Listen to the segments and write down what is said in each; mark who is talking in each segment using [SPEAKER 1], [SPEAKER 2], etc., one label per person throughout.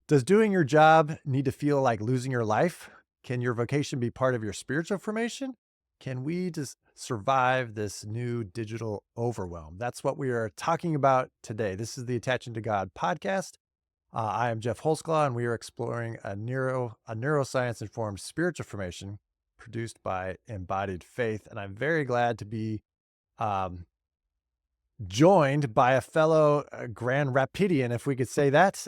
[SPEAKER 1] Does doing your job need to feel like losing your life? Can your vocation be part of your spiritual formation? Can we just survive this new digital overwhelm? That's what we are talking about today. This is the Attaching to God podcast. I am Jeff Holsclaw, and we are exploring a neuroscience informed spiritual formation produced by Embodied Faith. And I'm very glad to be um, joined by a fellow Grand Rapidian, if we could say that.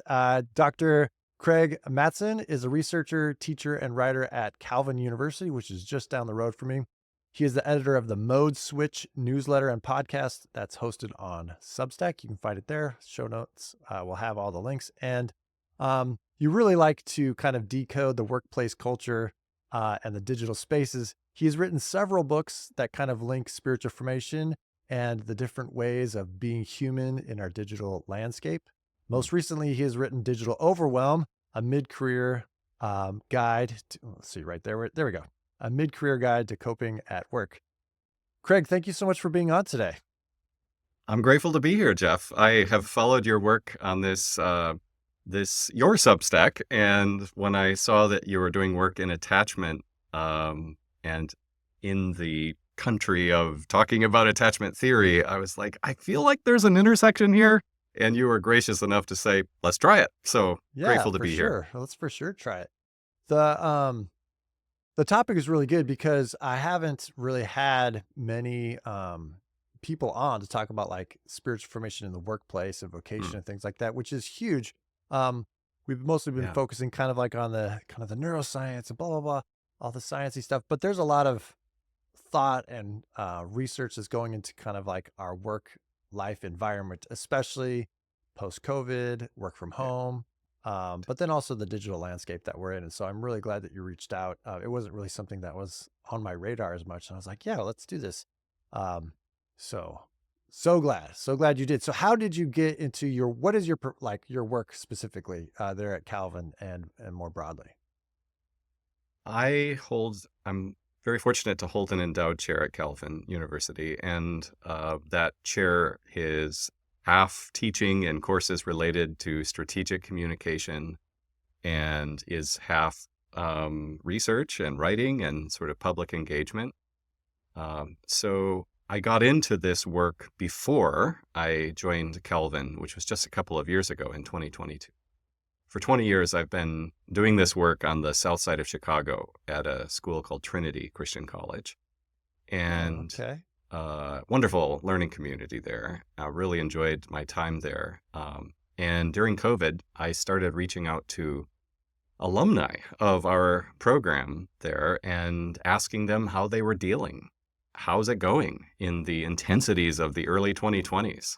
[SPEAKER 1] Dr. Craig Mattson is a researcher, teacher, and writer at Calvin University, which is just down the road from me. He is the editor of the Mode Switch newsletter and podcast that's hosted on Substack. You can find it there. Show notes will have all the links. And you really like to kind of decode the workplace culture and the digital spaces. He's written several books that kind of link spiritual formation and the different ways of being human in our digital landscape. Most recently, he has written Digital Overwhelm, a mid-career guide. Let's see, right there. There we go. A mid-career guide to coping at work. Craig, thank you so much for being on today.
[SPEAKER 2] I'm grateful to be here, Jeff. I have followed your work on your Substack, and when I saw that you were doing work in attachment, and in the country of talking about attachment theory, I was like, I feel like there's an intersection here. And you were gracious enough to say, let's try it. So grateful to be here.
[SPEAKER 1] Let's for sure try it. The topic is really good because I haven't really had many people on to talk about like spiritual formation in the workplace and vocation and things like that, which is huge. We've mostly been focusing kind of like on the neuroscience and blah, blah, blah, all the sciencey stuff, but there's a lot of thought and research that's going into kind of like our work life environment, especially post-COVID, work from home, but then also the digital landscape that we're in. And so I'm really glad that you reached out. It wasn't really something that was on my radar as much. And I was like, yeah, let's do this. So glad you did. So how did you get into what is your work specifically there at Calvin and more broadly?
[SPEAKER 2] I'm very fortunate to hold an endowed chair at Calvin University, and that chair is half teaching and courses related to strategic communication and is half research and writing and sort of public engagement. So I got into this work before I joined Calvin, which was just a couple of years ago in 2022. For 20 years, I've been doing this work on the south side of Chicago at a school called Trinity Christian College. And wonderful learning community there. I really enjoyed my time there. And during COVID, I started reaching out to alumni of our program there and asking them how they were dealing. How's it going in the intensities of the early 2020s?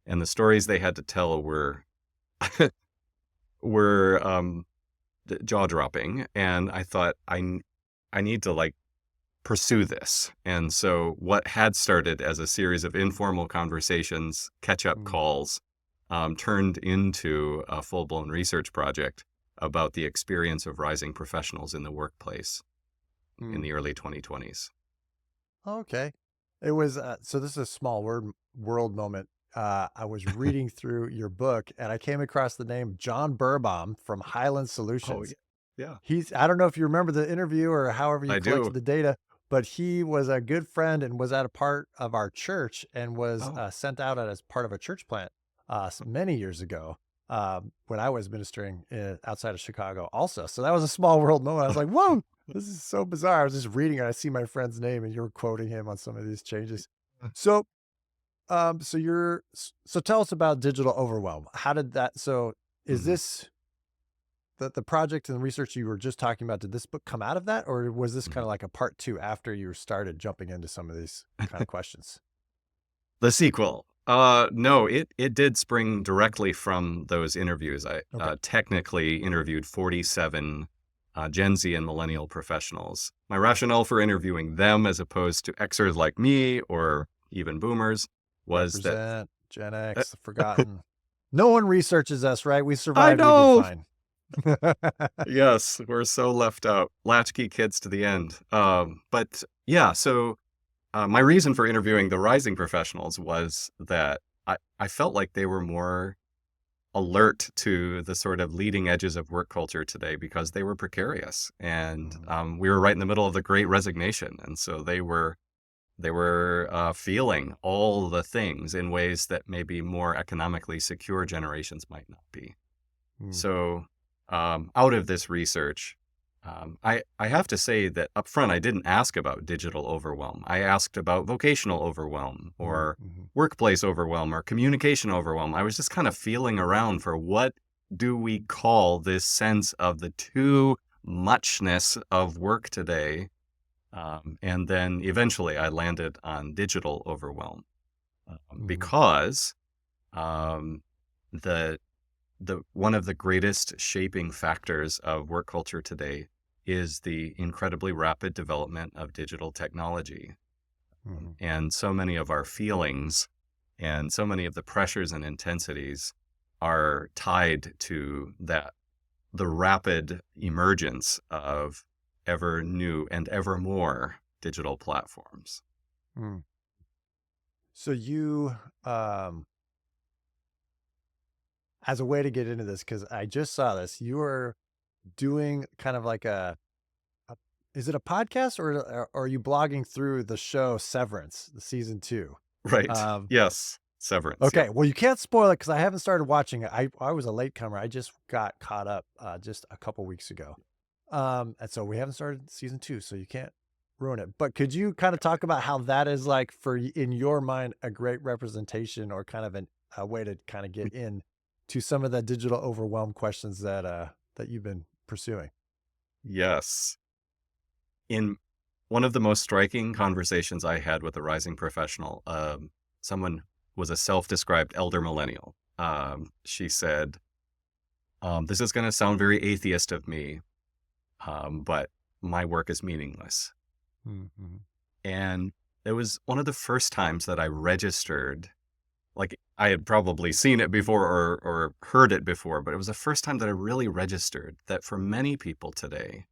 [SPEAKER 2] And the stories they had to tell were jaw-dropping, and I thought I need to pursue this. And so what had started as a series of informal conversations, catch-up calls, turned into a full-blown research project about the experience of rising professionals in the workplace in the early 2020s.
[SPEAKER 1] Okay. It was so this is a small world moment. I was reading through your book and I came across the name John Burbaum from Highland Solutions.
[SPEAKER 2] Yeah.
[SPEAKER 1] I don't know if you remember the interview or however you
[SPEAKER 2] I
[SPEAKER 1] collected
[SPEAKER 2] do.
[SPEAKER 1] the data, but he was a good friend and was at a part of our church and was sent out as part of a church plant many years ago when I was ministering outside of Chicago also. So that was a small world moment. I was like, whoa, this is so bizarre. I was just reading and I see my friend's name and you're quoting him on some of these changes. So so tell us about Digital Overwhelm. How did that, is this the project and the research you were just talking about, did this book come out of that? Or was this kind of like a part two after you started jumping into some of these kind of questions?
[SPEAKER 2] The sequel. No, it did spring directly from those interviews. I technically interviewed 47 Gen Z and millennial professionals. My rationale for interviewing them as opposed to Xers like me or even boomers was that
[SPEAKER 1] Gen X, forgotten. No one researches us, right? We survived.
[SPEAKER 2] I know.
[SPEAKER 1] We did fine.
[SPEAKER 2] Yes, we're so left out. Latchkey kids to the end. But yeah, so my reason for interviewing the rising professionals was that I felt like they were more alert to the sort of leading edges of work culture today because they were precarious, and
[SPEAKER 1] Mhm.
[SPEAKER 2] we were right in the middle of the Great Resignation, and so they were feeling all the things in ways that maybe more economically secure generations might not be.
[SPEAKER 1] Mm.
[SPEAKER 2] So, out of this research, I have to say that up front, I didn't ask about digital overwhelm. I asked about vocational overwhelm
[SPEAKER 1] Mm.
[SPEAKER 2] or
[SPEAKER 1] Mhm.
[SPEAKER 2] workplace overwhelm or communication overwhelm. I was just kind of feeling around for what do we call this sense of the too muchness of work today. And then eventually I landed on digital overwhelm
[SPEAKER 1] Mhm.
[SPEAKER 2] because um, the one of the greatest shaping factors of work culture today is the incredibly rapid development of digital technology.
[SPEAKER 1] Mhm.
[SPEAKER 2] And so many of our feelings and so many of the pressures and intensities are tied to that, the rapid emergence of ever new and ever more digital platforms.
[SPEAKER 1] Mm. So you, um, as a way to get into this, because I just saw this, you are doing kind of like a is it a podcast or are you blogging through the show Severance, the season 2?
[SPEAKER 2] Right.
[SPEAKER 1] Um,
[SPEAKER 2] Yes. Severance.
[SPEAKER 1] okay,
[SPEAKER 2] Yep.
[SPEAKER 1] well, you can't spoil it because I haven't started watching it. I was a latecomer. I just got caught up, just a couple weeks ago. And so we haven't started season 2, so you can't ruin it. But could you kinda talk about how that is like for in your mind, a great representation or kind of a way to kinda get in to some of the digital overwhelm questions that you've been pursuing?
[SPEAKER 2] Yes. In one of the most striking conversations I had with a rising professional, someone was a self-described elder millennial. She said, "This is going to sound very atheist of me, but my work is meaningless."
[SPEAKER 1] Mhm.
[SPEAKER 2] And it was one of the first times that I registered, like I had probably seen it before or heard it before, but it was the first time that I really registered that for many people today,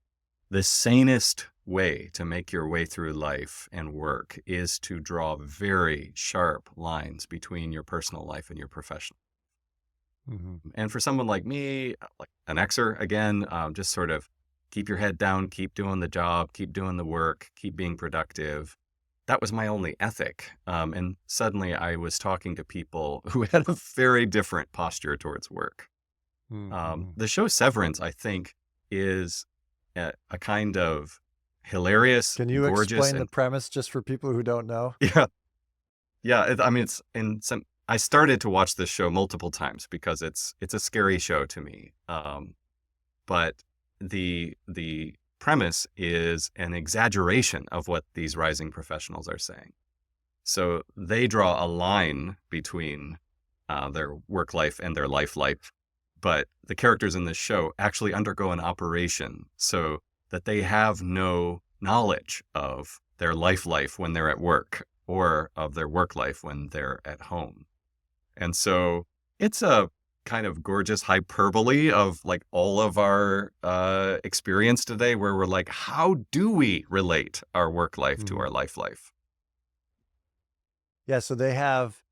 [SPEAKER 2] the sanest way to make your way through life and work is to draw very sharp lines between your personal life and your professional.
[SPEAKER 1] Mhm.
[SPEAKER 2] And for someone like me, like an Xer, again, just sort of keep your head down, keep doing the job, keep doing the work, keep being productive. That was my only ethic. And suddenly I was talking to people who had a very different posture towards work.
[SPEAKER 1] Mhm.
[SPEAKER 2] The show Severance, I think, is a kind of hilarious,
[SPEAKER 1] Can you
[SPEAKER 2] gorgeous,
[SPEAKER 1] explain the
[SPEAKER 2] and
[SPEAKER 1] premise just for people who don't know?
[SPEAKER 2] yeah, yeah. I mean, it's in some. I started to watch this show multiple times because it's a scary show to me. But the premise is an exaggeration of what these rising professionals are saying. So they draw a line between their work life and their life, but the characters in this show actually undergo an operation so that they have no knowledge of their life when they're at work or of their work life when they're at home. And so it's a kind of gorgeous hyperbole of like all of our experience today where we're like, how do we relate our work life to our
[SPEAKER 1] Mhm.
[SPEAKER 2] life?
[SPEAKER 1] Yeah, so they have,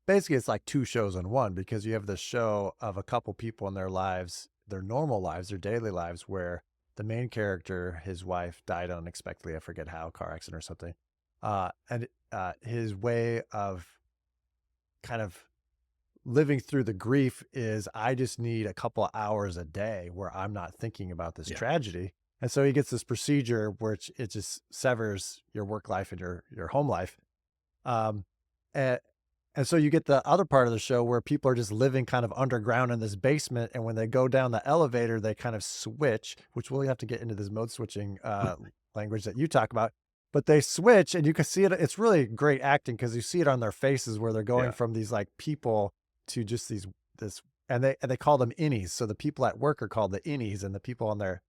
[SPEAKER 1] basically, it's like 2 shows in 1 because you have the show of a couple people in their lives, their normal lives, their daily lives, where the main character, his wife died unexpectedly, I forget how, car accident or something. His way of kind of living through the grief is, "I just need a couple hours a day where I'm not thinking about this
[SPEAKER 2] Yeah.
[SPEAKER 1] tragedy." And so he gets this procedure which it just severs your work life and your home life. Um, and and so you get the other part of the show where people are just living kind of underground in this basement, and when they go down the elevator, they kind of switch, which we'll have to get into this mode switching language that you talk about. But they switch, and you can see it. It's really great acting because you see it on their faces where they're going
[SPEAKER 2] Yeah.
[SPEAKER 1] from these like people to just this, and they call them innies. So the people at work are called the innies, and the people on their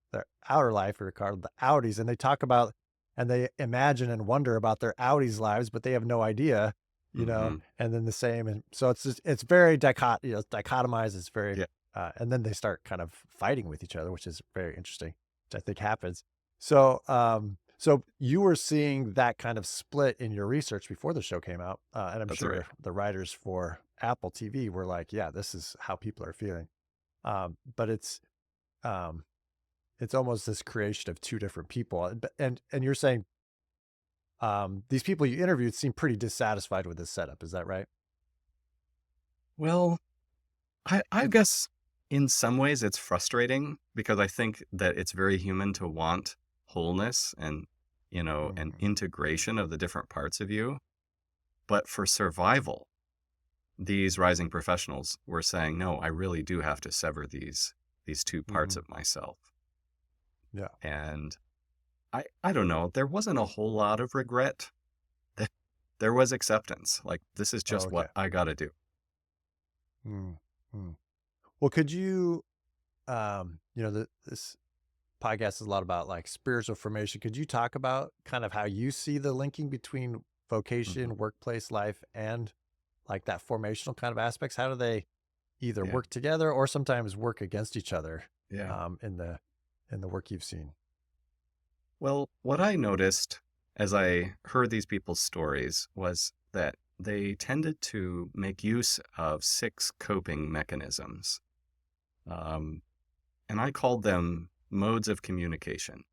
[SPEAKER 1] outer life are called the outies. And they talk about and they imagine and wonder about their outies lives, but they have no idea,
[SPEAKER 2] Hmm.
[SPEAKER 1] and then the same. And so it's just, it's very it's dichotomized. It's very,
[SPEAKER 2] Yeah.
[SPEAKER 1] and then they start kind of fighting with each other, which is very interesting, which I think happens. So, So you were seeing that kind of split in your research before the show came out, and I'm
[SPEAKER 2] That's right.
[SPEAKER 1] sure the writers for Apple TV were like, "Yeah, this is how people are feeling." But um, it's almost this creation of two different people, and you're saying these people you interviewed seem pretty dissatisfied with this setup. Is that right?
[SPEAKER 2] Well, I guess in some ways it's frustrating because I think that it's very human to want wholeness and, an
[SPEAKER 1] Mhm.
[SPEAKER 2] integration of the different parts of you. But for survival, these rising professionals were saying, no, I really do have to sever these two parts
[SPEAKER 1] Mhm.
[SPEAKER 2] of myself.
[SPEAKER 1] Yeah.
[SPEAKER 2] And I don't know, there wasn't a whole lot of regret. There was acceptance. Like, this is
[SPEAKER 1] Oh,
[SPEAKER 2] just
[SPEAKER 1] okay.
[SPEAKER 2] what I got to do.
[SPEAKER 1] Mm. Mm. Well, could you, this podcast is a lot about like spiritual formation. Could you talk about kind of how you see the linking between
[SPEAKER 2] Mhm.
[SPEAKER 1] vocation, workplace life, and like that formational kind of aspects? How do they either
[SPEAKER 2] Yeah.
[SPEAKER 1] work together or sometimes work against each other
[SPEAKER 2] Yeah.
[SPEAKER 1] in the work you've seen?
[SPEAKER 2] Well, what I noticed as I heard these people's stories was that they tended to make use of six coping mechanisms. Um, and I called them modes of communication.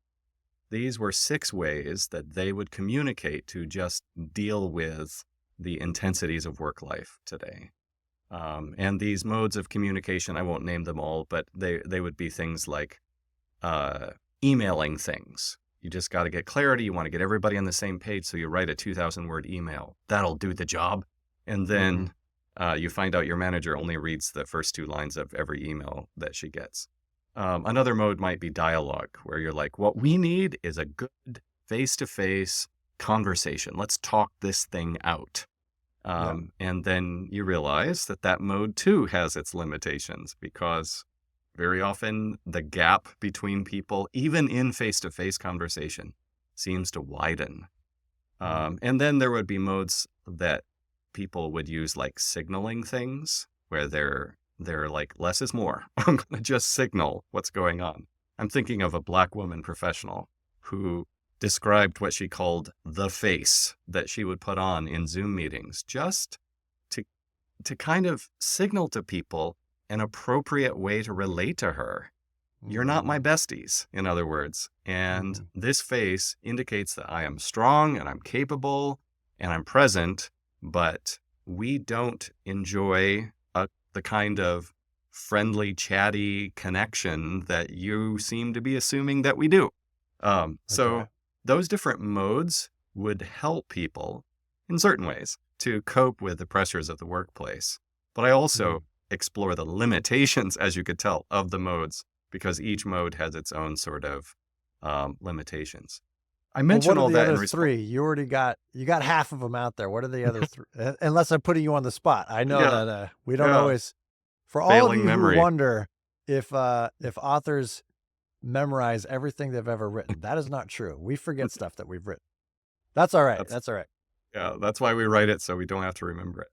[SPEAKER 2] These were six ways that they would communicate to just deal with the intensities of work life today. And these modes of communication, I won't name them all, but they would be things like uh, emailing things. You just got to get clarity. You want to get everybody on the same page. So you write a 2,000 word email. That'll do the job. And
[SPEAKER 1] Hmm.
[SPEAKER 2] then you find out your manager only reads the first two lines of every email that she gets. Another mode might be dialogue, where you're like, what we need is a good face to face conversation. Let's talk this thing out.
[SPEAKER 1] Yeah.
[SPEAKER 2] And then you realize that that mode too has its limitations because very often the gap between people, even in face to face conversation, seems to widen.
[SPEAKER 1] Mm.
[SPEAKER 2] And then there would be modes that people would use like signaling things where they're like less is more. I'm going to just signal what's going on. I'm thinking of a Black woman professional who described what she called the face that she would put on in Zoom meetings just to to kind of signal to people an appropriate way to relate to her. You're not my
[SPEAKER 1] Hmm.
[SPEAKER 2] besties, in other words. And
[SPEAKER 1] Hmm.
[SPEAKER 2] this face indicates that I am strong and I'm capable and I'm present, but we don't enjoy the kind of friendly, chatty connection that you seem to be assuming that we do.
[SPEAKER 1] Okay.
[SPEAKER 2] So those different modes would help people in certain ways to cope with the pressures of the workplace. But I also
[SPEAKER 1] Mm.
[SPEAKER 2] explore the limitations, as you could tell, of the modes because each mode has its own sort of limitations. I
[SPEAKER 1] Well, what
[SPEAKER 2] mention
[SPEAKER 1] are
[SPEAKER 2] all
[SPEAKER 1] the
[SPEAKER 2] that in
[SPEAKER 1] other
[SPEAKER 2] response.
[SPEAKER 1] three? You got half of them out there. What are the other three? Unless I'm putting you on the spot. I know
[SPEAKER 2] Yeah,
[SPEAKER 1] that we don't
[SPEAKER 2] yeah.
[SPEAKER 1] always. For all of
[SPEAKER 2] Failing
[SPEAKER 1] you who
[SPEAKER 2] memory.
[SPEAKER 1] wonder if authors memorize everything they've ever written, that is not true. We forget stuff that we've written. That's all right.
[SPEAKER 2] That's
[SPEAKER 1] That's all right.
[SPEAKER 2] Yeah, that's why we write it so we don't have to remember it.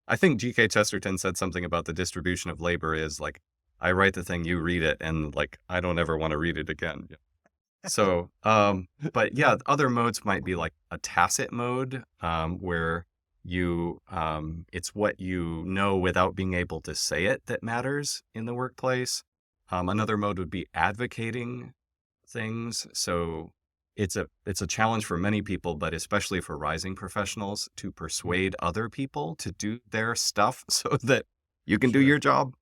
[SPEAKER 2] I think G.K. Chesterton said something about the distribution of labor is like, I write the thing, you read it, and like I don't ever want to read it again. So, but yeah, other modes might be like a tacit mode, where it's what you know without being able to say it that matters in the workplace. Another mode would be advocating things. So it's a challenge for many people, but especially for rising professionals to
[SPEAKER 1] Mhm.
[SPEAKER 2] persuade other people to do their stuff so that you can do
[SPEAKER 1] Sure.
[SPEAKER 2] your job.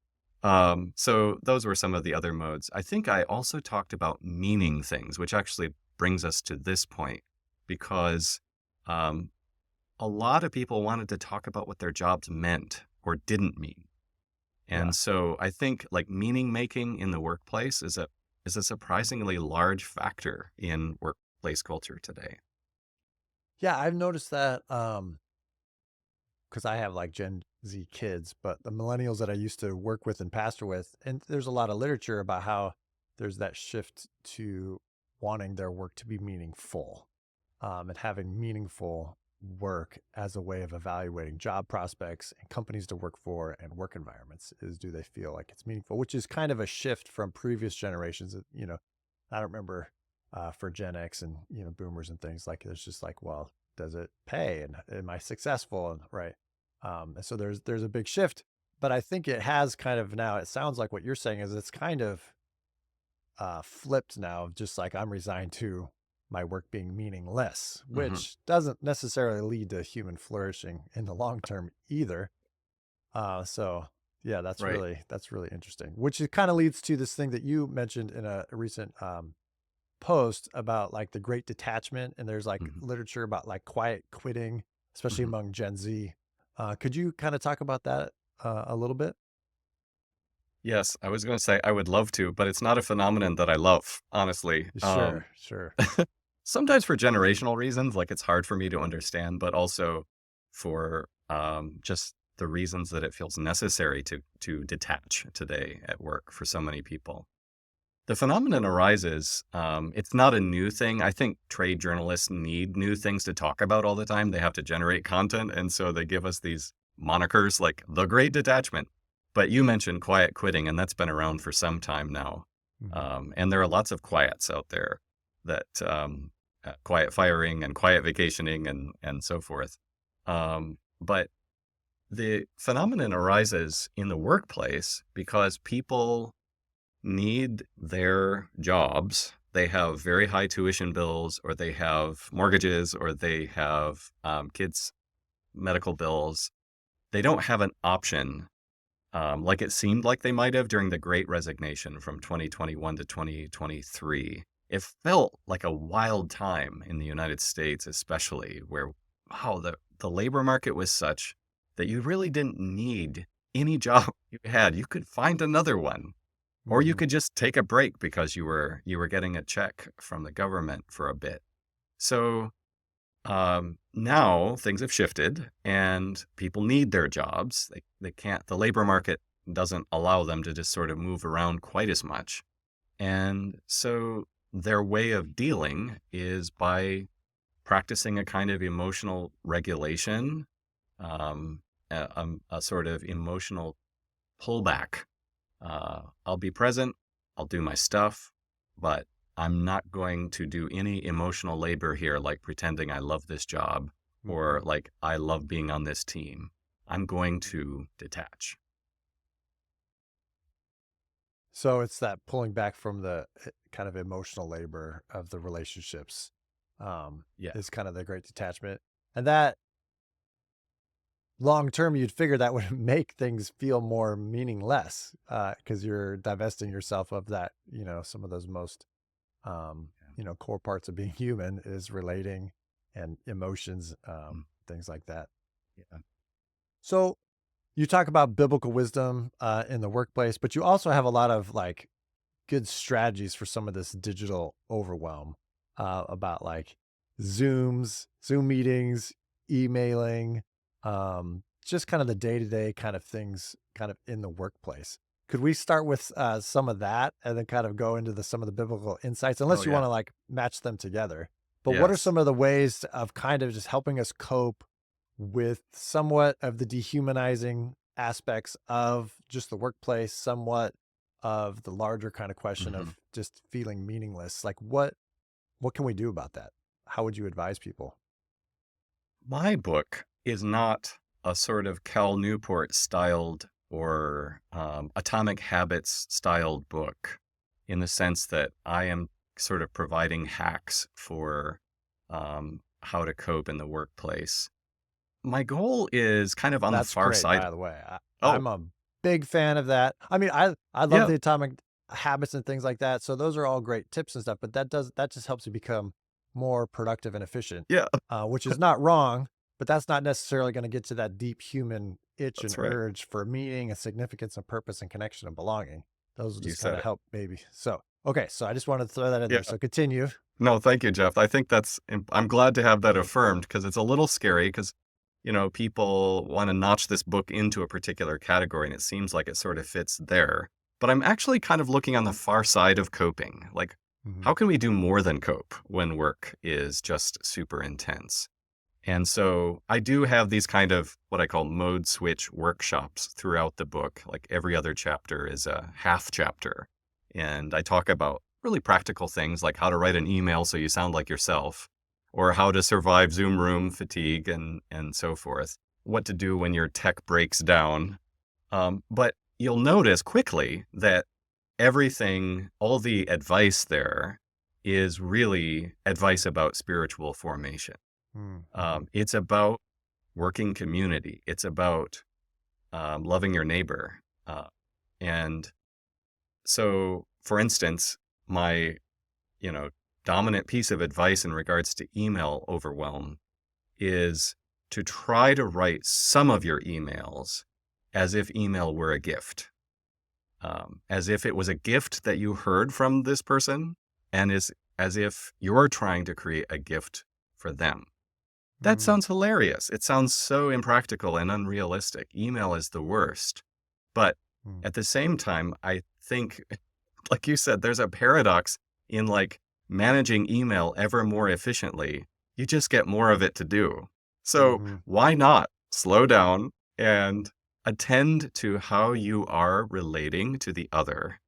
[SPEAKER 2] So those were some of the other modes. I think I also talked about meaning things, which actually brings us to this point because um, a lot of people wanted to talk about what their jobs meant or didn't mean.
[SPEAKER 1] Yeah.
[SPEAKER 2] And so I think like meaning making in the workplace is a surprisingly large factor in workplace culture today.
[SPEAKER 1] Yeah, I've noticed that because I have like Gen Z kids, but the millennials that I used to work with and pastor with, and there's a lot of literature about how there's that shift to wanting their work to be meaningful, and having meaningful work as a way of evaluating job prospects and companies to work for and work environments is, do they feel like it's meaningful, which is kind of a shift from previous generations. I don't remember for Gen X and boomers and things. Like it's just like, well, does it pay and am I successful? And right. And so there's a big shift, but I think it has kind of now. It sounds like what you're saying is it's kind of flipped now, just like I'm resigned to my work being meaningless,
[SPEAKER 2] Hmm.
[SPEAKER 1] which doesn't necessarily lead to human flourishing in the long term either. So yeah,
[SPEAKER 2] Right.
[SPEAKER 1] that's really interesting. Which kind of leads to this thing that you mentioned in a recent post about like the great detachment, and there's like
[SPEAKER 2] Hmm.
[SPEAKER 1] literature about like quiet quitting, especially
[SPEAKER 2] Hmm.
[SPEAKER 1] among Gen Z. Could you kind of talk about that a little bit?
[SPEAKER 2] Yes, I was going to say I would love to, but it's not a phenomenon that I love, honestly.
[SPEAKER 1] Sure, sure.
[SPEAKER 2] Sometimes for generational reasons, like it's hard for me to understand, but also for just the reasons that it feels necessary to detach today at work for so many people. The phenomenon arises. It's not a new thing. I think trade journalists need new things to talk about all the time. They have to generate content, and so they give us these monikers like the Great Detachment. But you mentioned quiet quitting, and that's been around for some time now.
[SPEAKER 1] Hmm.
[SPEAKER 2] And there are lots of quiets out there that quiet firing and quiet vacationing and so forth. But the phenomenon arises in the workplace because people need their jobs. They have very high tuition bills, or they have mortgages, or they have kids' medical bills. They don't have an option like it seemed like they might have during the Great Resignation from 2021 to 2023. It felt like a wild time in the United States, especially where, wow, the labor market was such that you really didn't need any job you had. You could find another one. Or you
[SPEAKER 1] Hmm.
[SPEAKER 2] could just take a break because you were getting a check from the government for a bit. So now things have shifted and people need their jobs. They can't, the labor market doesn't allow them to just sort of move around quite as much. And so their way of dealing is by practicing a kind of emotional regulation, um, a sort of emotional pullback. I'll be present, I'll do my stuff, but I'm not going to do any emotional labor here, like pretending I love this job or
[SPEAKER 1] Hmm.
[SPEAKER 2] like I love being on this team. I'm going to detach.
[SPEAKER 1] So it's that pulling back from the kind of emotional labor of the relationships,
[SPEAKER 2] Yeah.
[SPEAKER 1] is kind of the great detachment. And that long term, you'd figure that would make things feel more meaningless, because you're divesting yourself of that, some of those most, core parts of being human is relating and emotions,
[SPEAKER 2] Mm.
[SPEAKER 1] things like that.
[SPEAKER 2] Yeah.
[SPEAKER 1] So you talk about biblical wisdom in the workplace, but you also have a lot of like good strategies for some of this digital overwhelm, about like Zoom meetings, emailing, just kind of the day to day kind of things kind of in the workplace. Could we start with some of that and then kind of go into some of the biblical insights,
[SPEAKER 2] Oh,
[SPEAKER 1] unless you
[SPEAKER 2] yeah.
[SPEAKER 1] want to like match them together? But what are
[SPEAKER 2] Yes.
[SPEAKER 1] some of the ways of kind of just helping us cope with somewhat of the dehumanizing aspects of just the workplace, somewhat of the larger kind of question
[SPEAKER 2] Hmm.
[SPEAKER 1] of just feeling meaningless? Like what can we do about that? How would you advise people?
[SPEAKER 2] My book is not a sort of Cal Newport styled or Atomic Habits styled book in the sense that I am sort of providing hacks for how to cope in the workplace. My goal is kind of on the
[SPEAKER 1] That's
[SPEAKER 2] far
[SPEAKER 1] great,
[SPEAKER 2] side.
[SPEAKER 1] by the way.
[SPEAKER 2] Oh,
[SPEAKER 1] I'm a big fan of that. I mean, I love
[SPEAKER 2] yeah,
[SPEAKER 1] the atomic habits and things like that. So those are all great tips and stuff, but that just helps you become more productive and efficient,
[SPEAKER 2] yeah,
[SPEAKER 1] which is not wrong, but that's not necessarily going to get to that deep human itch and
[SPEAKER 2] that's right.
[SPEAKER 1] urge for meaning and significance and purpose and connection and belonging. Those will
[SPEAKER 2] You
[SPEAKER 1] just kind
[SPEAKER 2] said
[SPEAKER 1] of
[SPEAKER 2] it.
[SPEAKER 1] help maybe. So, okay. So I just wanted to throw that in
[SPEAKER 2] Yeah.
[SPEAKER 1] there. So continue.
[SPEAKER 2] No, thank you, Jeff. I think I'm glad to have that affirmed because it's a little scary because, people want to notch this book into a particular category and it seems like it sort of fits there. But I'm actually kind of looking on the far side of coping. Like,
[SPEAKER 1] Hmm.
[SPEAKER 2] how can we do more than cope when work is just super intense? And so I do have these kind of what I call mode switch workshops throughout the book. Like every other chapter is a half chapter. And I talk about really practical things like how to write an email so you sound like yourself, or how to survive Zoom room fatigue and so forth. What to do when your tech breaks down. But you'll notice quickly that everything, all the advice there is really advice about spiritual formation.
[SPEAKER 1] Mm-hmm.
[SPEAKER 2] It's about working community. It's about loving your neighbor. And so, for instance, my, you know, dominant piece of advice in regards to email overwhelm is to try to write some of your emails as if email were a gift, as if it was a gift that you heard from this person, and as if you're trying to create a gift for them. That
[SPEAKER 1] Mm-hmm.
[SPEAKER 2] sounds hilarious. It sounds so impractical and unrealistic. Email is the worst. But at the same time, I think, like you said, there's a paradox in like managing email ever more efficiently. You just get more of it to do. So
[SPEAKER 1] Mm-hmm.
[SPEAKER 2] why not slow down and attend to how you are relating to the other,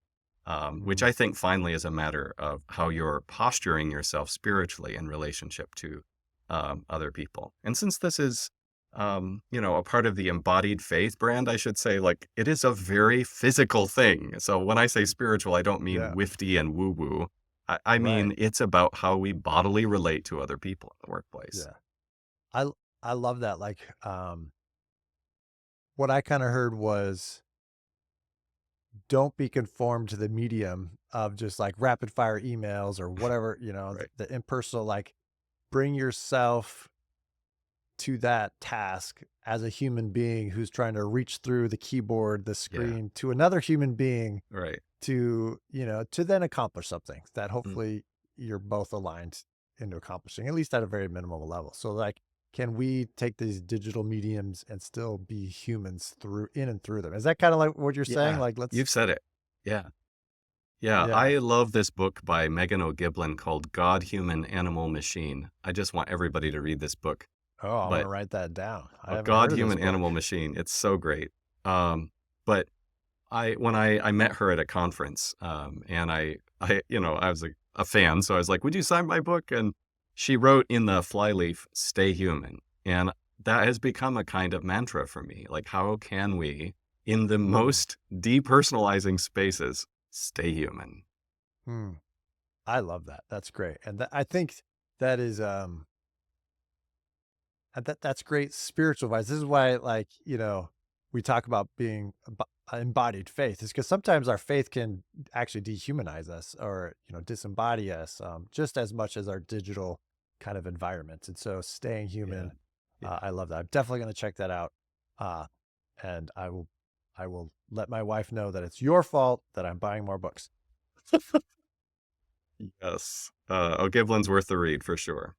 [SPEAKER 2] which
[SPEAKER 1] Mm-hmm.
[SPEAKER 2] I think finally is a matter of how you're posturing yourself spiritually in relationship to other people. And since this is, a part of the embodied faith brand, I should say, like it is a very physical thing. So when I say spiritual, I don't mean
[SPEAKER 1] Yeah.
[SPEAKER 2] wifty and woo woo. I
[SPEAKER 1] Right.
[SPEAKER 2] mean, it's about how we bodily relate to other people in the workplace.
[SPEAKER 1] Yeah. I I love that. Like, what I kind of heard was don't be conformed to the medium of just like rapid fire emails or whatever,
[SPEAKER 2] Right.
[SPEAKER 1] the impersonal, like bring yourself to that task as a human being who's trying to reach through the keyboard, the
[SPEAKER 2] Yeah.
[SPEAKER 1] screen to another human being
[SPEAKER 2] Right.
[SPEAKER 1] to then accomplish something that
[SPEAKER 2] Mm.
[SPEAKER 1] hopefully you're both aligned into accomplishing, at least at a very minimal level. So like, can we take these digital mediums and still be humans through in and through them? Is that kind of like what you're saying?
[SPEAKER 2] Yeah.
[SPEAKER 1] Like, let's,
[SPEAKER 2] You've said it. Yeah. Yeah.
[SPEAKER 1] yeah.
[SPEAKER 2] I love this book by Megan O'Giblin called God, Human, Animal, Machine. I just want everybody to read this book.
[SPEAKER 1] Oh, I want to
[SPEAKER 2] But
[SPEAKER 1] write that down. I haven't
[SPEAKER 2] God,
[SPEAKER 1] heard of this
[SPEAKER 2] Human,
[SPEAKER 1] book.
[SPEAKER 2] Animal, Machine. It's so great. But when I met her at a conference, and I was a fan, so I was like, "Would you sign my book?" And she wrote in the flyleaf, "Stay human," and that has become a kind of mantra for me. Like, how can we, in the
[SPEAKER 1] Mm,
[SPEAKER 2] most depersonalizing spaces, stay human?
[SPEAKER 1] mm. I love that. That's great. And I think that is, that's great spiritual advice. This is why, like, we talk about being embodied faith is because sometimes our faith can actually dehumanize us or, disembody us just as much as our digital kind of environments. And so staying
[SPEAKER 2] Yeah,
[SPEAKER 1] human,
[SPEAKER 2] yeah.
[SPEAKER 1] I love that. I'm definitely going to check that out. Uh, and I will let my wife know that it's your fault that I'm buying more books.
[SPEAKER 2] Yes. O'Giblin's worth the read for sure.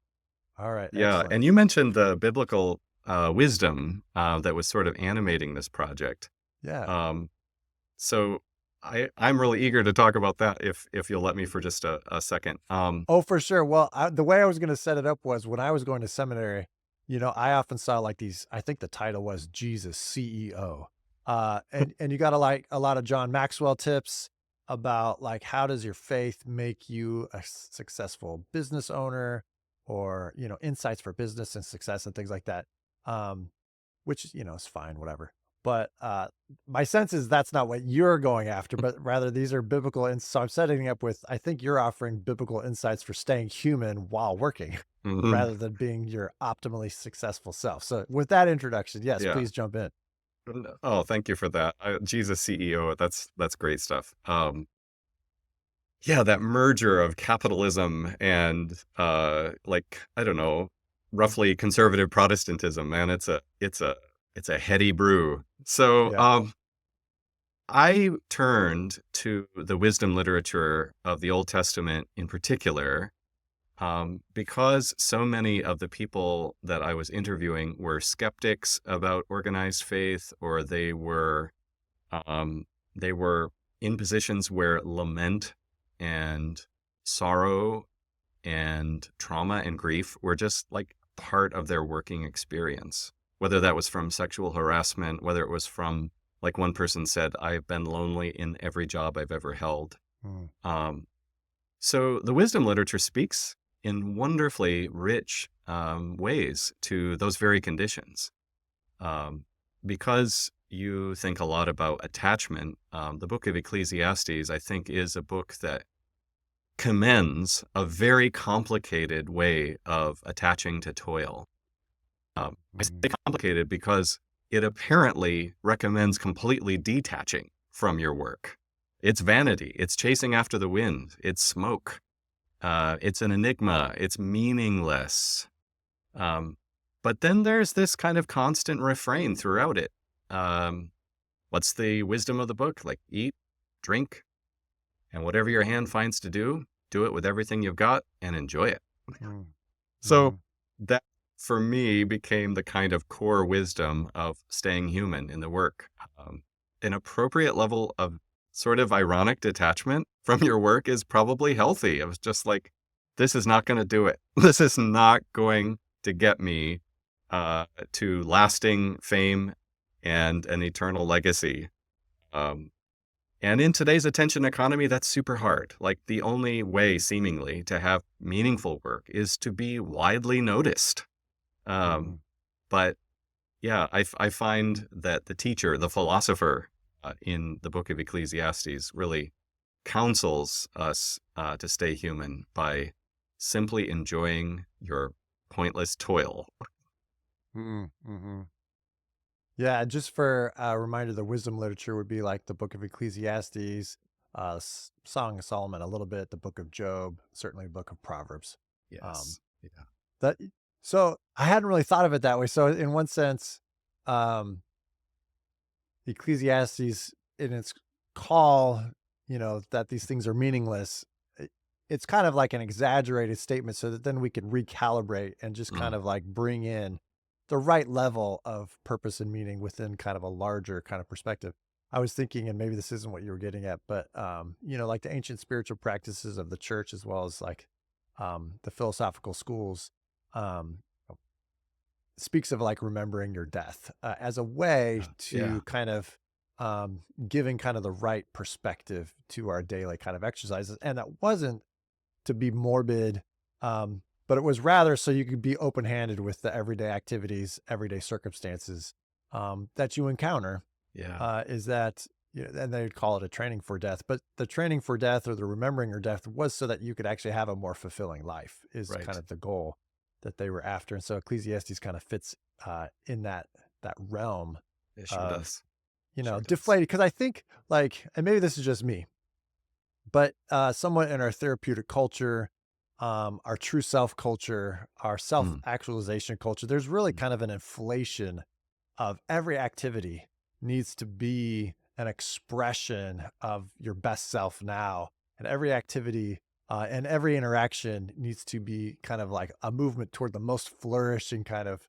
[SPEAKER 1] All right.
[SPEAKER 2] Yeah,
[SPEAKER 1] Excellent.
[SPEAKER 2] and you mentioned the biblical wisdom that was sort of animating this project.
[SPEAKER 1] Yeah.
[SPEAKER 2] Um, so I'm really eager to talk about that if you'll let me for just a second.
[SPEAKER 1] Oh, for sure. Well, the way I was going to set it up was when I was going to seminary, I often saw like these, I think the title was Jesus CEO. And you got a lot of John Maxwell tips about like, how does your faith make you a successful business owner or, insights for business and success and things like that. Um, which, is fine, whatever. But my sense is that's not what you're going after, but rather these are biblical. And so I'm setting up with, I think you're offering biblical insights for staying human while working
[SPEAKER 2] Mhm.
[SPEAKER 1] rather than being your optimally successful self. So with that introduction, yes,
[SPEAKER 2] Yeah.
[SPEAKER 1] please jump in.
[SPEAKER 2] Oh, thank you for that. Jesus CEO, that's great stuff. Yeah, that merger of capitalism and like I don't know, roughly conservative Protestantism, man, it's a heady brew. So,
[SPEAKER 1] Yeah.
[SPEAKER 2] I turned to the wisdom literature of the Old Testament in particular, because so many of the people that I was interviewing were skeptics about organized faith, or um, they were in positions where lament and sorrow and trauma and grief were just like part of their working experience. Whether that was from sexual harassment, whether it was from, like one person said, I've been lonely in every job I've ever held.
[SPEAKER 1] Mm,
[SPEAKER 2] Um, So the wisdom literature speaks in wonderfully rich ways to those very conditions. Um, because you think a lot about attachment, the book of Ecclesiastes, I think, is a book that commends a very complicated way of attaching to toil. I
[SPEAKER 1] Mhm.
[SPEAKER 2] say complicated because it apparently recommends completely detaching from your work. It's vanity. It's chasing after the wind. It's smoke. It's an enigma. It's meaningless. Um, but then there's this kind of constant refrain throughout it. Um, what's the wisdom of the book? Like eat, drink, and whatever your hand finds to do it with everything you've got and enjoy it.
[SPEAKER 1] Mm.
[SPEAKER 2] So
[SPEAKER 1] Mhm.
[SPEAKER 2] that for me became the kind of core wisdom of staying human in the work. An appropriate level of sort of ironic detachment from your work is probably healthy. I was just like, this is not going to do it. This is not going to get me to lasting fame and an eternal legacy. Um, and in today's attention economy, that's super hard. Like the only way, seemingly, to have meaningful work is to be widely noticed. Um,
[SPEAKER 1] Mhm.
[SPEAKER 2] but yeah, I find that the teacher, the philosopher in the book of Ecclesiastes really counsels us to stay human by simply enjoying your pointless toil.
[SPEAKER 1] Mhm. Mhm. Yeah, just for a reminder, the wisdom literature would be like the Book of Ecclesiastes, Song of Solomon, a little bit, the Book of Job, certainly the Book of Proverbs. Um,
[SPEAKER 2] Yes. Yeah.
[SPEAKER 1] that so I hadn't really thought of it that way. So in one sense, um, Ecclesiastes in its call, that these things are meaningless. it- It's kind of like an exaggerated statement so that then we can recalibrate and just kind
[SPEAKER 2] Mm.
[SPEAKER 1] of like bring in the right level of purpose and meaning within kind of a larger kind of perspective. I was thinking, and maybe this isn't what you were getting at, but like the ancient spiritual practices of the church as well as like the philosophical schools um speaks of like remembering your death as a way
[SPEAKER 2] Yeah. Yeah.
[SPEAKER 1] to kind of giving kind of the right perspective to our daily kind of exercises. And that wasn't to be morbid, but it was rather so you could be open handed with the everyday activities, everyday circumstances that you encounter.
[SPEAKER 2] Yeah.
[SPEAKER 1] Is that, and they'd call it a training for death, but the training for death or the remembering your death was so that you could actually have a more fulfilling life, is kind
[SPEAKER 2] Right.
[SPEAKER 1] of the goal that they were after. And so Ecclesiastes kind of fits in that realm
[SPEAKER 2] It sure
[SPEAKER 1] of,
[SPEAKER 2] does. Sure does.
[SPEAKER 1] deflated. Cause I think like, and maybe this is just me, but somewhat in our therapeutic culture, our true self culture, our self
[SPEAKER 2] Mm.
[SPEAKER 1] actualization culture, there's really
[SPEAKER 2] Mm.
[SPEAKER 1] kind of an inflation of every activity needs to be an expression of your best self now. And every activity and every interaction needs to be kind of like a movement toward the most flourishing kind of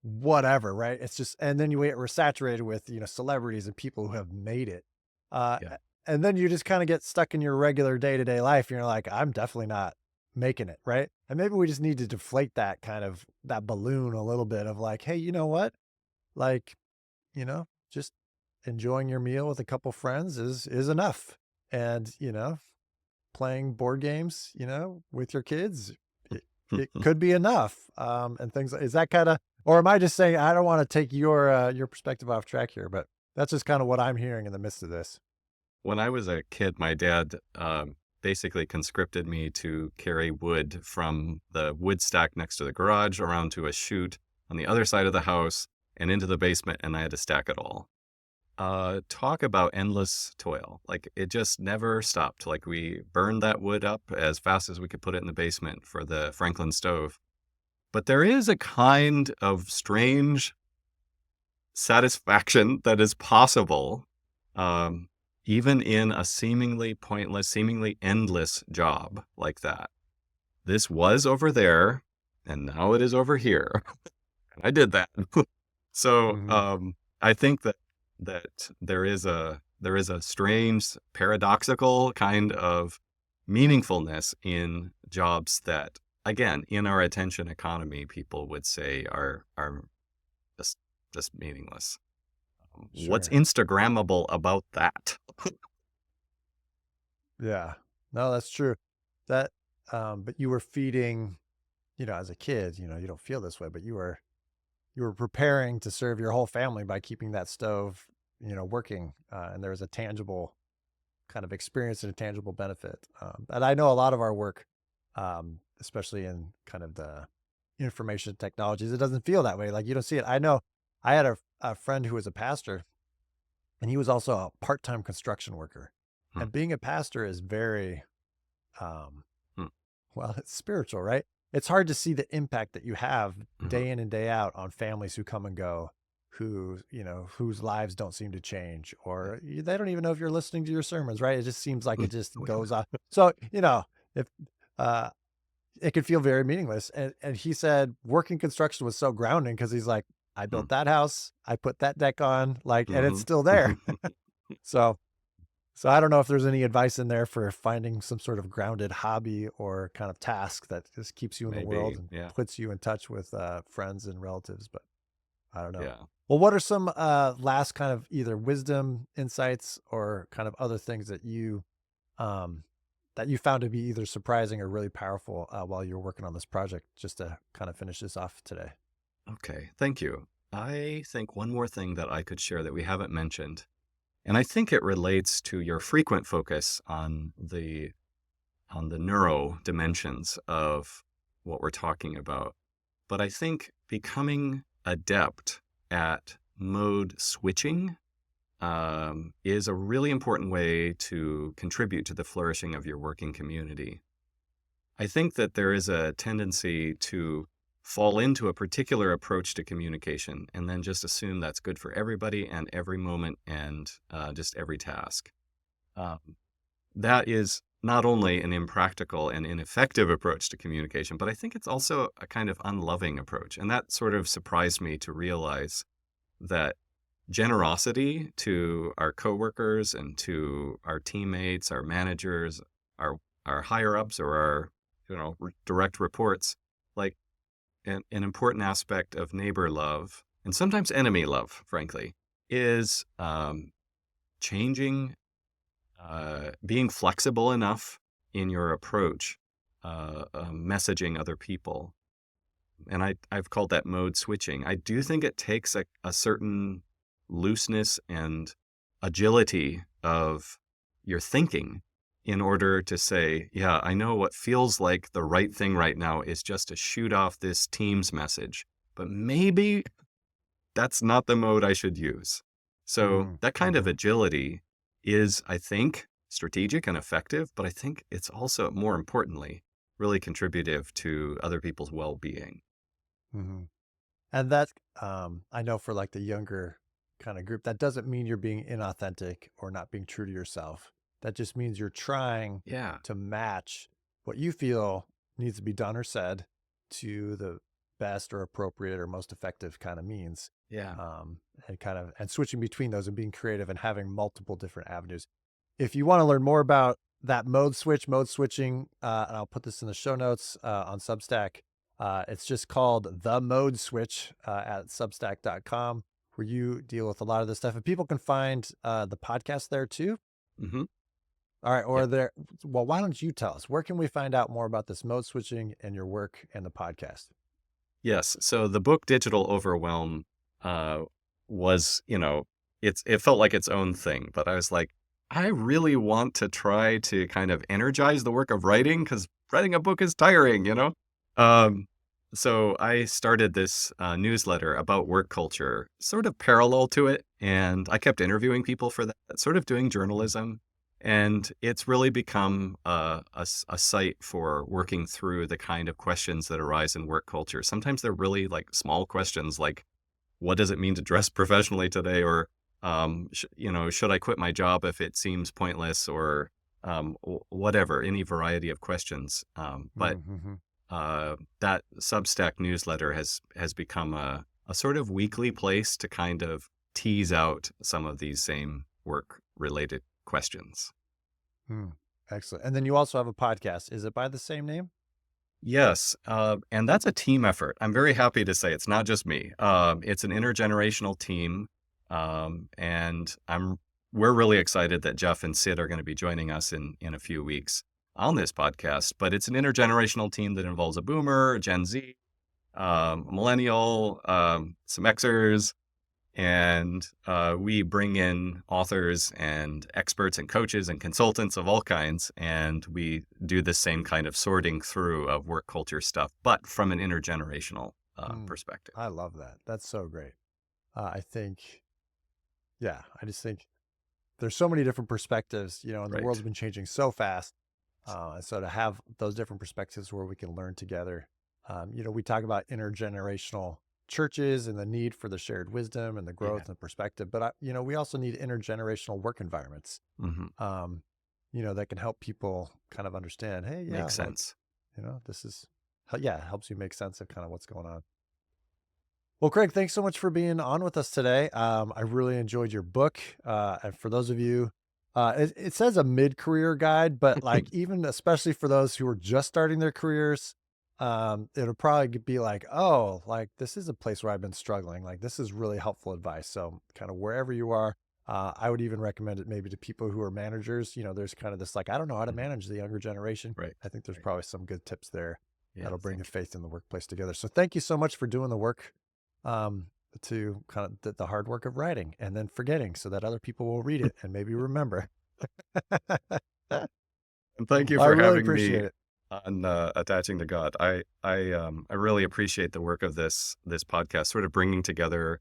[SPEAKER 1] whatever, right? It's just, and then we're saturated with, celebrities and people who have made it.
[SPEAKER 2] Yeah.
[SPEAKER 1] And then you just kind of get stuck in your regular day to day life. And you're like, I'm definitely not making it, right? And maybe we just need to deflate that kind of that balloon a little bit of like, hey, you know what? Like, just enjoying your meal with a couple friends is enough. And, playing board games, with your kids, it could be enough. And things is that kind of, or am I just saying I don't want to take your perspective off track here, but that's just kind of what I'm hearing in the midst of this.
[SPEAKER 2] When I was a kid, my dad basically conscripted me to carry wood from the wood stack next to the garage around to a chute on the other side of the house and into the basement, and I had to stack it all. Talk about endless toil. Like it just never stopped. Like we burned that wood up as fast as we could put it in the basement for the Franklin stove. But there is a kind of strange satisfaction that is possible, um, even in a seemingly pointless, seemingly endless job like that. This was over there, and now it is over here. And I did that. So
[SPEAKER 1] Mhm.
[SPEAKER 2] I think that there is a strange paradoxical kind of meaningfulness in jobs that, again, in our attention economy, people would say are just just meaningless. What's
[SPEAKER 1] Sure.
[SPEAKER 2] Instagrammable about that?
[SPEAKER 1] Yeah. No, that's true. That, but you were feeding, as a kid, you don't feel this way, but you were preparing to serve your whole family by keeping that stove, working, and there was a tangible kind of experience and a tangible benefit. And I know a lot of our work, especially in kind of the information technologies, it doesn't feel that way. Like you don't see it. I know I had a friend who was a pastor, and he was also a part-time construction worker.
[SPEAKER 2] Hmm,
[SPEAKER 1] And being a pastor is very, um,
[SPEAKER 2] hmm,
[SPEAKER 1] well, it's spiritual, right? It's hard to see the impact that you have
[SPEAKER 2] mhm.
[SPEAKER 1] day in and day out on families who come and go, whose lives don't seem to change,
[SPEAKER 2] Yeah.
[SPEAKER 1] or they don't even know if you're listening to your sermons, right? It just seems like
[SPEAKER 2] Mm.
[SPEAKER 1] it just
[SPEAKER 2] Oh,
[SPEAKER 1] goes on. So, if uh, it could feel very meaningless. And he said working construction was so grounding because he's like, I
[SPEAKER 2] yeah.
[SPEAKER 1] built that house, I put that deck on, like, and it's
[SPEAKER 2] Mhm.
[SPEAKER 1] still there. So so I don't know if there's any advice in there for finding some sort of grounded hobby or kind of task that just keeps you in the world
[SPEAKER 2] Maybe,
[SPEAKER 1] and
[SPEAKER 2] yeah,
[SPEAKER 1] puts you in touch with friends and relatives, but I don't know.
[SPEAKER 2] yeah.
[SPEAKER 1] Well, what are some last kind of either wisdom, insights, or kind of other things um, that you found to be either surprising or really powerful while you're working on this project? Just to kind of finish this off today.
[SPEAKER 2] Okay, thank you. I think one more thing that I could share that we haven't mentioned, and I think it relates to your frequent focus on the neuro dimensions of what we're talking about. But I think becoming adept at mode switching is a really important way to contribute to the flourishing of your working community. I think that there is a tendency to fall into a particular approach to communication and then just assume that's good for everybody and every moment and just every task. Um, that is not only an impractical and ineffective approach to communication, but I think it's also a kind of unloving approach. And that sort of surprised me to realize that generosity to our coworkers and to our teammates, our managers, our our higher ups or our direct reports, like an important aspect of neighbor love and sometimes enemy love, frankly, is changing, being flexible enough in your approach, messaging other people. And I've called that mode switching. I do think it takes a certain looseness and agility of your thinking in order to say, yeah, I know what feels like the right thing right now is just to shoot off this Teams message, but maybe that's not the mode I should use. So
[SPEAKER 1] Mm-hmm.
[SPEAKER 2] that kind of
[SPEAKER 1] Mm-hmm.
[SPEAKER 2] agility is, I think, strategic and effective, but I think it's also, more importantly, really contributive to other people's well-being.
[SPEAKER 1] Mm-hmm. And that, I know for like the younger kind of group, that doesn't mean you're being inauthentic or not being true to yourself. That just means you're trying
[SPEAKER 2] Yeah,
[SPEAKER 1] to match what you feel needs to be done or said to the best or appropriate or most effective kind of means.
[SPEAKER 2] yeah.
[SPEAKER 1] And switching between those and being creative and having multiple different avenues. If you want to learn more about that mode switching, and I'll put this in the show notes on Substack. It's just called The Mode Switch at substack.com, where you deal with a lot of this stuff. And people can find the podcast there too.
[SPEAKER 2] Mhm.
[SPEAKER 1] All right.
[SPEAKER 2] Yeah.
[SPEAKER 1] Well, why don't you tell us? Where can we find out more about this mode switching and your work and the podcast?
[SPEAKER 2] Yes. So the book Digital Overwhelm uh, was, it felt like its own thing, but I was like, I really want to try to kind of energize the work of writing because writing a book is tiring. Um, so I started this newsletter about work culture, sort of parallel to it, and I kept interviewing people for that, sort of doing journalism. And it's really become a site for working through the kind of questions that arise in work culture. Sometimes they're really like small questions, like what does it mean to dress professionally today, or should I quit my job if it seems pointless, or whatever, any variety of questions. But
[SPEAKER 1] Mm-hmm.
[SPEAKER 2] that Substack newsletter has become a sort of weekly place to kind of tease out some of these same work related questions.
[SPEAKER 1] Mm, excellent. And then you also have a podcast. Is it by the same name?
[SPEAKER 2] Yes, and that's a team effort. I'm very happy to say it's not just me. It's an intergenerational team, and we're really excited that Jeff and Sid are going to be joining us in a few weeks. on this podcast, but it's an intergenerational team that involves a boomer, a Gen Z, a millennial, some Xers, and we bring in authors and experts and coaches and consultants of all kinds, and we do the same kind of sorting through of work culture stuff, but from an intergenerational
[SPEAKER 1] Mm,
[SPEAKER 2] perspective.
[SPEAKER 1] I love that. That's so great. I think, yeah, I just think there's so many different perspectives, and the world's
[SPEAKER 2] Right.
[SPEAKER 1] been changing so fast. And so to have those different perspectives where we can learn together, we talk about intergenerational churches and the need for the shared wisdom and the
[SPEAKER 2] Yeah.
[SPEAKER 1] growth and perspective, but we also need intergenerational work environments,
[SPEAKER 2] Hmm.
[SPEAKER 1] um, that can help people kind of understand, hey, yeah,
[SPEAKER 2] Makes
[SPEAKER 1] like,
[SPEAKER 2] sense.
[SPEAKER 1] this is, yeah, it helps you make sense of kind of what's going on. Well, Craig, thanks so much for being on with us today. I really enjoyed your book. And for those of you, it says a mid-career guide, but like even especially for those who are just starting their careers, it'll probably be like, oh, like this is a place where I've been struggling. Like this is really helpful advice. So kind of wherever you are, I would even recommend it maybe to people who are managers. There's kind of this like, I don't know how to
[SPEAKER 2] Mhm.
[SPEAKER 1] manage the younger generation.
[SPEAKER 2] Right.
[SPEAKER 1] I think there's
[SPEAKER 2] Right.
[SPEAKER 1] probably some good tips there
[SPEAKER 2] Yeah.
[SPEAKER 1] that'll bring the
[SPEAKER 2] Thank you.
[SPEAKER 1] faith in the workplace together. So thank you so much for doing the work, um, to kind of the hard work of writing and then forgetting so that other people will read it and maybe remember.
[SPEAKER 2] And thank you
[SPEAKER 1] I
[SPEAKER 2] for
[SPEAKER 1] really
[SPEAKER 2] having me
[SPEAKER 1] appreciate it.
[SPEAKER 2] on Attaching to God. I really appreciate the work of this podcast, sort of bringing together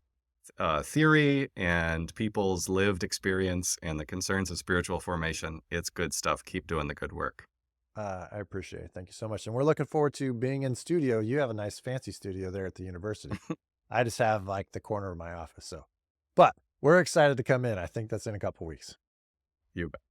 [SPEAKER 2] theory and people's lived experience and the concerns of spiritual formation. It's good stuff. Keep doing the good work.
[SPEAKER 1] I appreciate it. Thank you so much. And we're looking forward to being in studio. You have a nice fancy studio there at the university. I just have like the corner of my office. So, but we're excited to come in. I think that's in a couple weeks.
[SPEAKER 2] You bet.